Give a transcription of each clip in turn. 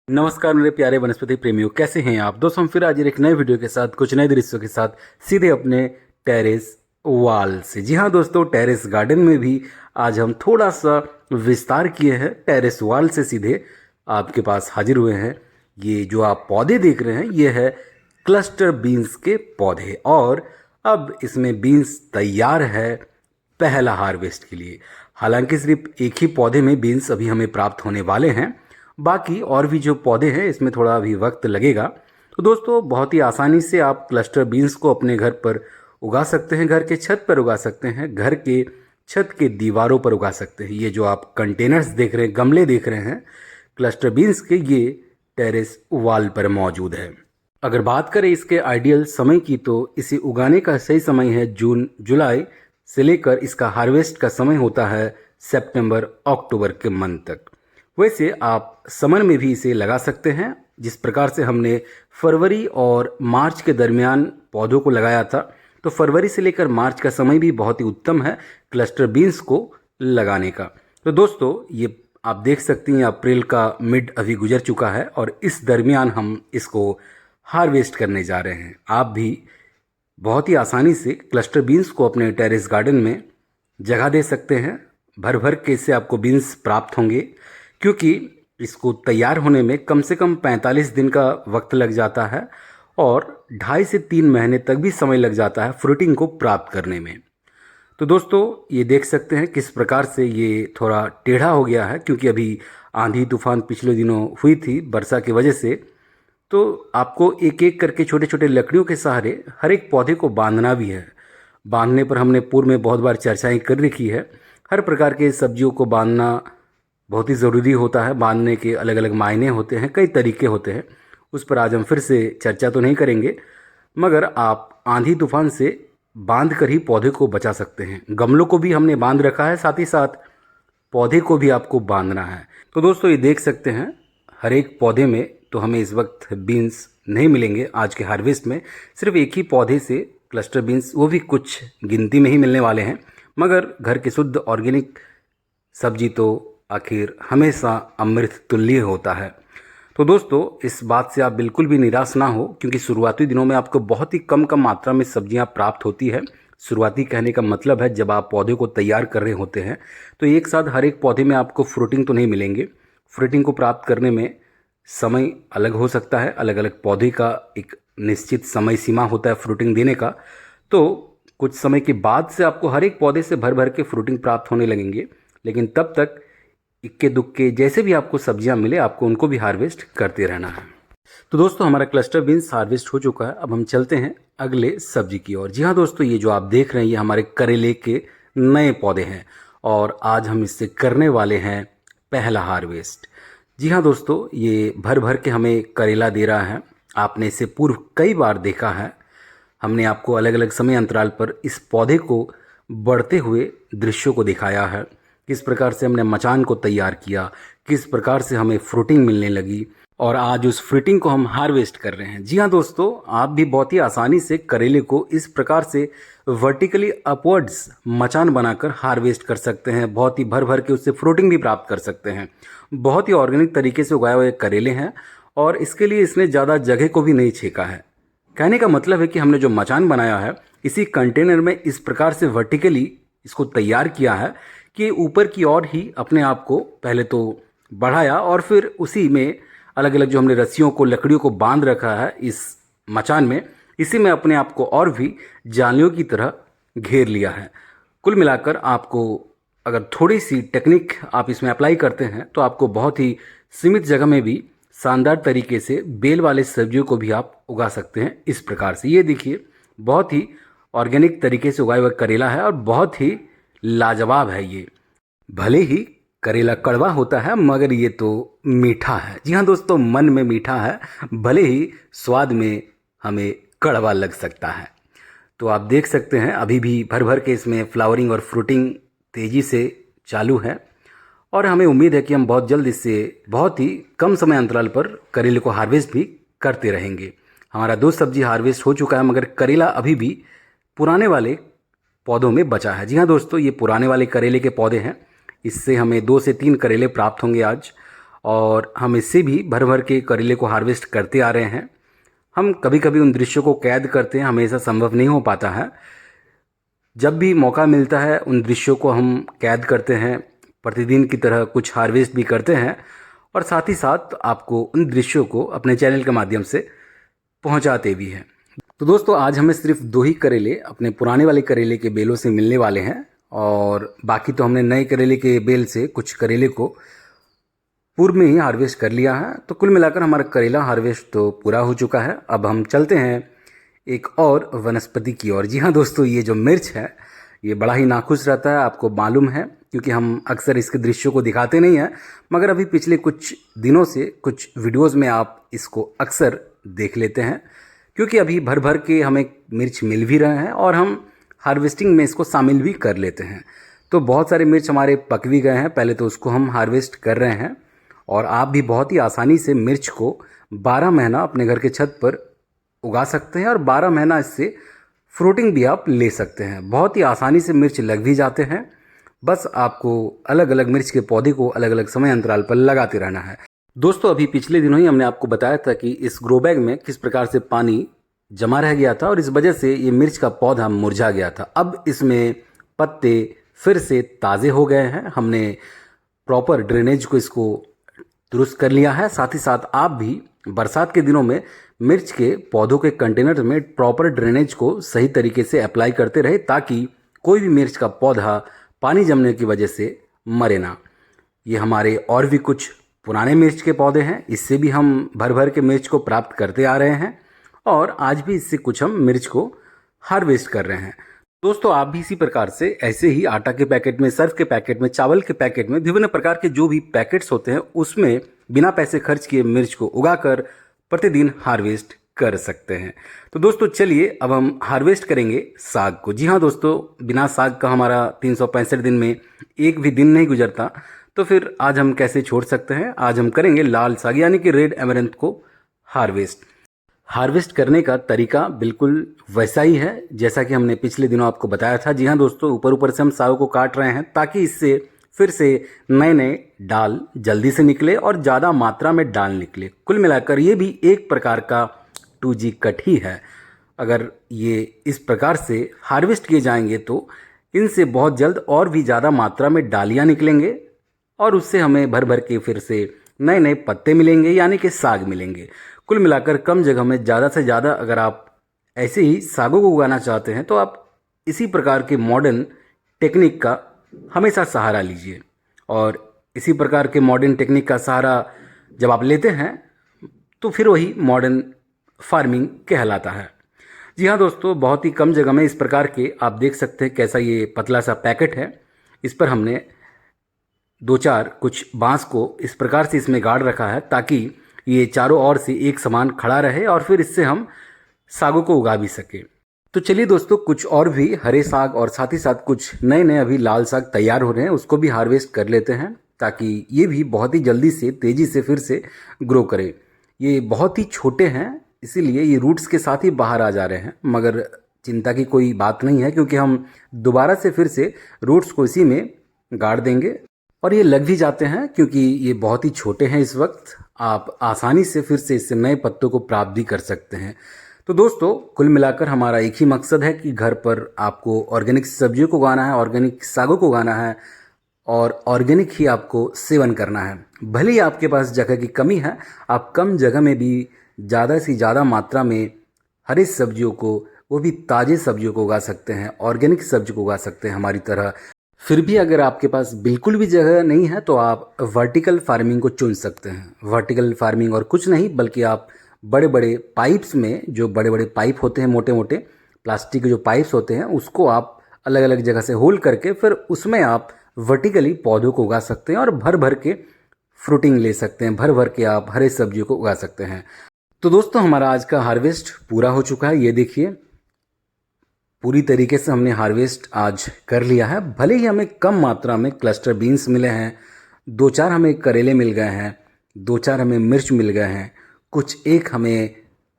नमस्कार मेरे प्यारे वनस्पति प्रेमियों, कैसे हैं आप दोस्तों। हम फिर आज एक नए वीडियो के साथ कुछ नए दृश्यों के साथ सीधे अपने टेरेस वॉल से। जी हाँ दोस्तों, टेरेस गार्डन में भी आज हम थोड़ा सा विस्तार किए हैं। टेरेस वॉल से सीधे आपके पास हाजिर हुए हैं। ये जो आप पौधे देख रहे हैं ये है क्लस्टर बीन्स के पौधे, और अब इसमें बीन्स तैयार है पहला हार्वेस्ट के लिए। हालांकि सिर्फ एक ही पौधे में बीन्स अभी हमें प्राप्त होने वाले हैं, बाकी और भी जो पौधे हैं इसमें थोड़ा अभी वक्त लगेगा। तो दोस्तों, बहुत ही आसानी से आप क्लस्टर बीन्स को अपने घर पर उगा सकते हैं, घर के छत पर उगा सकते हैं, घर के छत के दीवारों पर उगा सकते हैं। ये जो आप कंटेनर्स देख रहे हैं, गमले देख रहे हैं क्लस्टर बीन्स के, ये टेरेस वॉल पर मौजूद है। अगर बात करें इसके आइडियल समय की, तो इसे उगाने का सही समय है जून जुलाई से लेकर इसका हार्वेस्ट का समय होता है सितंबर अक्टूबर के मंथ तक। वैसे आप समर में भी इसे लगा सकते हैं, जिस प्रकार से हमने फरवरी और मार्च के दरमियान पौधों को लगाया था। तो फरवरी से लेकर मार्च का समय भी बहुत ही उत्तम है क्लस्टर बीन्स को लगाने का। तो दोस्तों, ये आप देख सकती हैं अप्रैल का मिड अभी गुजर चुका है और इस दरमियान हम इसको हार्वेस्ट करने जा रहे हैं। आप भी बहुत ही आसानी से क्लस्टर बीन्स को अपने टेरेस गार्डन में जगह दे सकते हैं। भर भर के इससे आपको बीन्स प्राप्त होंगे, क्योंकि इसको तैयार होने में कम से कम 45 दिन का वक्त लग जाता है और 2.5 से 3 महीने तक भी समय लग जाता है फ्रूटिंग को प्राप्त करने में। तो दोस्तों, ये देख सकते हैं किस प्रकार से ये थोड़ा टेढ़ा हो गया है, क्योंकि अभी आंधी तूफान पिछले दिनों हुई थी वर्षा की वजह से। तो आपको एक एक करके छोटे छोटे लकड़ियों के सहारे हर एक पौधे को बांधना भी है। बांधने पर हमने पूर्व में बहुत बार चर्चाएं कर रखी है। हर प्रकार के सब्जियों को बांधना बहुत ही ज़रूरी होता है। बांधने के अलग अलग मायने होते हैं, कई तरीके होते हैं। उस पर आज हम फिर से चर्चा तो नहीं करेंगे, मगर आप आंधी तूफान से बांध कर ही पौधे को बचा सकते हैं। गमलों को भी हमने बांध रखा है, साथ ही साथ पौधे को भी आपको बांधना है। तो दोस्तों, ये देख सकते हैं हर एक पौधे में तो हमें इस वक्त बीन्स नहीं मिलेंगे आज के हार्वेस्ट में। सिर्फ एक ही पौधे से क्लस्टर बीन्स, वो भी कुछ गिनती में ही मिलने वाले हैं। मगर घर की शुद्ध ऑर्गेनिक सब्जी तो आखिर हमेशा अमृत तुल्य होता है। तो दोस्तों, इस बात से आप बिल्कुल भी निराश ना हो, क्योंकि शुरुआती दिनों में आपको बहुत ही कम मात्रा में सब्जियां प्राप्त होती है। शुरुआती कहने का मतलब है जब आप पौधे को तैयार कर रहे होते हैं, तो एक साथ हर एक पौधे में आपको फ्रूटिंग तो नहीं मिलेंगे। फ्रूटिंग को प्राप्त करने में समय अलग हो सकता है। अलग अलग पौधे का एक निश्चित समय सीमा होता है फ्रूटिंग देने का। तो कुछ समय के बाद से आपको हर एक पौधे से भर भर के फ्रूटिंग प्राप्त होने लगेंगे, लेकिन तब तक इक्के दुक्के जैसे भी आपको सब्जियां मिले, आपको उनको भी हार्वेस्ट करते रहना है। तो दोस्तों, हमारा क्लस्टर बीन्स हार्वेस्ट हो चुका है। अब हम चलते हैं अगले सब्जी की ओर। जी हाँ दोस्तों, ये जो आप देख रहे हैं ये हमारे करेले के नए पौधे हैं और आज हम इससे करने वाले हैं पहला हार्वेस्ट। जी हाँ दोस्तों, ये भर भर के हमें करेला दे रहा है। आपने इसे पूर्व कई बार देखा है। हमने आपको अलग अलग समय अंतराल पर इस पौधे को बढ़ते हुए दृश्यों को दिखाया है। किस प्रकार से हमने मचान को तैयार किया, किस प्रकार से हमें फ्रूटिंग मिलने लगी, और आज उस फ्रूटिंग को हम हार्वेस्ट कर रहे हैं। जी हाँ दोस्तों, आप भी बहुत ही आसानी से करेले को इस प्रकार से वर्टिकली अपवर्ड्स मचान बनाकर हार्वेस्ट कर सकते हैं। बहुत ही भर भर के उससे फ्रूटिंग भी प्राप्त कर सकते हैं। बहुत ही ऑर्गेनिक तरीके से उगाए हुए करेले हैं और इसके लिए इसने ज़्यादा जगह को भी नहीं छेका है। कहने का मतलब है कि हमने जो मचान बनाया है, इसी कंटेनर में इस प्रकार से वर्टिकली इसको तैयार किया है कि ऊपर की ओर ही अपने आप को पहले तो बढ़ाया और फिर उसी में अलग अलग जो हमने रस्सियों को, लकड़ियों को बांध रखा है इस मचान में, इसी में अपने आप को और भी जालियों की तरह घेर लिया है। कुल मिलाकर आपको अगर थोड़ी सी टेक्निक आप इसमें अप्लाई करते हैं तो आपको बहुत ही सीमित जगह में भी शानदार तरीके से बेल वाले सब्जियों को भी आप उगा सकते हैं। इस प्रकार से ये देखिए, बहुत ही ऑर्गेनिक तरीके से उगाया हुआ करेला है और बहुत ही लाजवाब है ये। भले ही करेला कड़वा होता है, मगर ये तो मीठा है। जी हाँ दोस्तों, मन में मीठा है, भले ही स्वाद में हमें कड़वा लग सकता है। तो आप देख सकते हैं अभी भी भर भर के इसमें फ्लावरिंग और फ्रूटिंग तेज़ी से चालू है और हमें उम्मीद है कि हम बहुत जल्द इससे बहुत ही कम समय अंतराल पर करेले को हार्वेस्ट भी करते रहेंगे। हमारा 2 सब्जी हार्वेस्ट हो चुका है, मगर करेला अभी भी पुराने वाले पौधों में बचा है। जी हाँ दोस्तों, ये पुराने वाले करेले के पौधे हैं। इससे हमें 2 से 3 करेले प्राप्त होंगे आज और हम इससे भी भर भर के करेले को हार्वेस्ट करते आ रहे हैं। हम कभी कभी उन दृश्यों को कैद करते हैं, हमेशा संभव नहीं हो पाता है। जब भी मौका मिलता है उन दृश्यों को हम कैद करते हैं, प्रतिदिन की तरह कुछ हार्वेस्ट भी करते हैं और साथ ही साथ आपको उन दृश्यों को अपने चैनल के माध्यम से पहुंचाते भी हैं। तो दोस्तों आज हमें सिर्फ 2 ही करेले अपने पुराने वाले करेले के बेलों से मिलने वाले हैं और बाकी तो हमने नए करेले के बेल से कुछ करेले को पूर्व में ही हार्वेस्ट कर लिया है। तो कुल मिलाकर हमारा करेला हार्वेस्ट तो पूरा हो चुका है। अब हम चलते हैं एक और वनस्पति की ओर। जी हाँ दोस्तों, ये जो मिर्च है ये बड़ा ही नाखुश रहता है, आपको मालूम है, क्योंकि हम अक्सर इसके दृश्यों को दिखाते नहीं हैं। मगर अभी पिछले कुछ दिनों से कुछ वीडियोस में आप इसको अक्सर देख लेते हैं, क्योंकि अभी भर भर के हमें मिर्च मिल भी रहे हैं और हम हार्वेस्टिंग में इसको शामिल भी कर लेते हैं। तो बहुत सारे मिर्च हमारे पक भी गए हैं, पहले तो उसको हम हार्वेस्ट कर रहे हैं। और आप भी बहुत ही आसानी से मिर्च को 12 महीना अपने घर के छत पर उगा सकते हैं और 12 महीना इससे फ्रूटिंग भी आप ले सकते हैं। बहुत ही आसानी से मिर्च लग भी जाते हैं, बस आपको अलग अलग मिर्च के पौधे को अलग अलग समय अंतराल पर लगाते रहना है। दोस्तों अभी पिछले दिनों ही हमने आपको बताया था कि इस ग्रो बैग में किस प्रकार से पानी जमा रह गया था और इस वजह से ये मिर्च का पौधा मुरझा गया था। अब इसमें पत्ते फिर से ताज़े हो गए हैं, हमने प्रॉपर ड्रेनेज को इसको दुरुस्त कर लिया है। साथ ही साथ आप भी बरसात के दिनों में मिर्च के पौधों के कंटेनर में प्रॉपर ड्रेनेज को सही तरीके से अप्लाई करते रहे, ताकि कोई भी मिर्च का पौधा पानी जमने की वजह से मरे ना। ये हमारे और भी कुछ पुराने मिर्च के पौधे हैं, इससे भी हम भर भर के मिर्च को प्राप्त करते आ रहे हैं और आज भी इससे कुछ हम मिर्च को हार्वेस्ट कर रहे हैं। दोस्तों आप भी इसी प्रकार से ऐसे ही आटा के पैकेट में, सर्फ के पैकेट में, चावल के पैकेट में, विभिन्न प्रकार के जो भी पैकेट्स होते हैं उसमें बिना पैसे खर्च किए मिर्च को उगाकर प्रतिदिन हार्वेस्ट कर सकते हैं। तो दोस्तों चलिए अब हम हार्वेस्ट करेंगे साग को। जी हाँ दोस्तों, बिना साग का हमारा 365 दिन में एक भी दिन नहीं गुजरता, तो फिर आज हम कैसे छोड़ सकते हैं। आज हम करेंगे लाल साग यानी कि रेड एमरैंथ को हार्वेस्ट करने का तरीका बिल्कुल वैसा ही है जैसा कि हमने पिछले दिनों आपको बताया था। जी हाँ दोस्तों, ऊपर से हम साग को काट रहे हैं ताकि इससे फिर से नए नए डाल जल्दी से निकले और ज़्यादा मात्रा में डाल निकले। कुल मिलाकर ये भी एक प्रकार का 2G कट ही है। अगर ये इस प्रकार से हार्वेस्ट किए जाएंगे तो इनसे बहुत जल्द और भी ज़्यादा मात्रा में डालियाँ निकलेंगे और उससे हमें भर भर के फिर से नए नए पत्ते मिलेंगे यानी कि साग मिलेंगे। कुल मिलाकर कम जगह में ज़्यादा से ज़्यादा अगर आप ऐसे ही सागों को उगाना चाहते हैं तो आप इसी प्रकार के मॉडर्न टेक्निक का हमेशा सहारा लीजिए। और इसी प्रकार के मॉडर्न टेक्निक का सहारा जब आप लेते हैं तो फिर वही मॉडर्न फार्मिंग कहलाता है। जी हाँ दोस्तों, बहुत ही कम जगह में इस प्रकार के आप देख सकते हैं कैसा ये पतला सा पैकेट है। इस पर हमने 2-4 कुछ बांस को इस प्रकार से इसमें गाड़ रखा है ताकि ये चारों ओर से एक समान खड़ा रहे और फिर इससे हम सागों को उगा भी सके। तो चलिए दोस्तों, कुछ और भी हरे साग और साथ ही साथ कुछ नए नए अभी लाल साग तैयार हो रहे हैं, उसको भी हार्वेस्ट कर लेते हैं ताकि ये भी बहुत ही जल्दी से तेज़ी से फिर से ग्रो करे। ये बहुत ही छोटे हैं इसीलिए ये रूट्स के साथ ही बाहर आ जा रहे हैं, मगर चिंता की कोई बात नहीं है क्योंकि हम दोबारा से फिर से रूट्स को इसी में गाड़ देंगे और ये लग भी जाते हैं क्योंकि ये बहुत ही छोटे हैं। इस वक्त आप आसानी से फिर से इससे नए पत्तों को प्राप्त भी कर सकते हैं। तो दोस्तों कुल मिलाकर हमारा एक ही मकसद है कि घर पर आपको ऑर्गेनिक सब्जियों को उगाना है, ऑर्गेनिक सागों को उगाना है और ऑर्गेनिक ही आपको सेवन करना है। भले ही आपके पास जगह की कमी है, आप कम जगह में भी ज़्यादा से ज़्यादा मात्रा में हरी सब्जियों को, वो भी ताज़े सब्जियों को उगा सकते हैं, ऑर्गेनिक सब्जी को उगा सकते हैं हमारी तरह। फिर भी अगर आपके पास बिल्कुल भी जगह नहीं है तो आप वर्टिकल फार्मिंग को चुन सकते हैं। वर्टिकल फार्मिंग और कुछ नहीं बल्कि आप बड़े बड़े पाइप्स में, जो बड़े बड़े पाइप होते हैं, मोटे मोटे प्लास्टिक के जो पाइप्स होते हैं, उसको आप अलग अलग जगह से होल करके फिर उसमें आप वर्टिकली पौधों को उगा सकते हैं और भर भर के फ्रूटिंग ले सकते हैं, भर भर के आप हरे सब्जियों को उगा सकते हैं। तो दोस्तों हमारा आज का हार्वेस्ट पूरा हो चुका है। ये देखिए पूरी तरीके से हमने हार्वेस्ट आज कर लिया है। भले ही हमें कम मात्रा में क्लस्टर बीन्स मिले हैं, 2-4 हमें करेले मिल गए हैं, 2-4 हमें मिर्च मिल गए हैं, कुछ एक हमें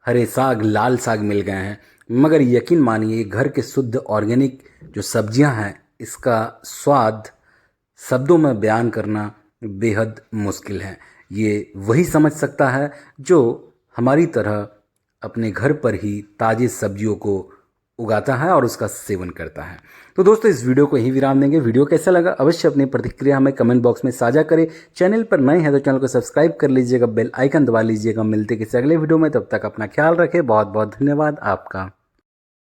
हरे साग, लाल साग मिल गए हैं, मगर यकीन मानिए घर के शुद्ध ऑर्गेनिक जो सब्जियां हैं इसका स्वाद शब्दों में बयान करना बेहद मुश्किल है। ये वही समझ सकता है जो हमारी तरह अपने घर पर ही ताज़ी सब्जियों को उगाता है और उसका सेवन करता है। तो दोस्तों इस वीडियो को यहीं विराम देंगे। वीडियो कैसा लगा अवश्य अपनी प्रतिक्रिया हमें कमेंट बॉक्स में साझा करें। चैनल पर नए हैं तो चैनल को सब्सक्राइब कर लीजिएगा, बेल आइकन दबा लीजिएगा। मिलते किसी अगले वीडियो में, तब तक अपना ख्याल रखें। बहुत बहुत धन्यवाद आपका।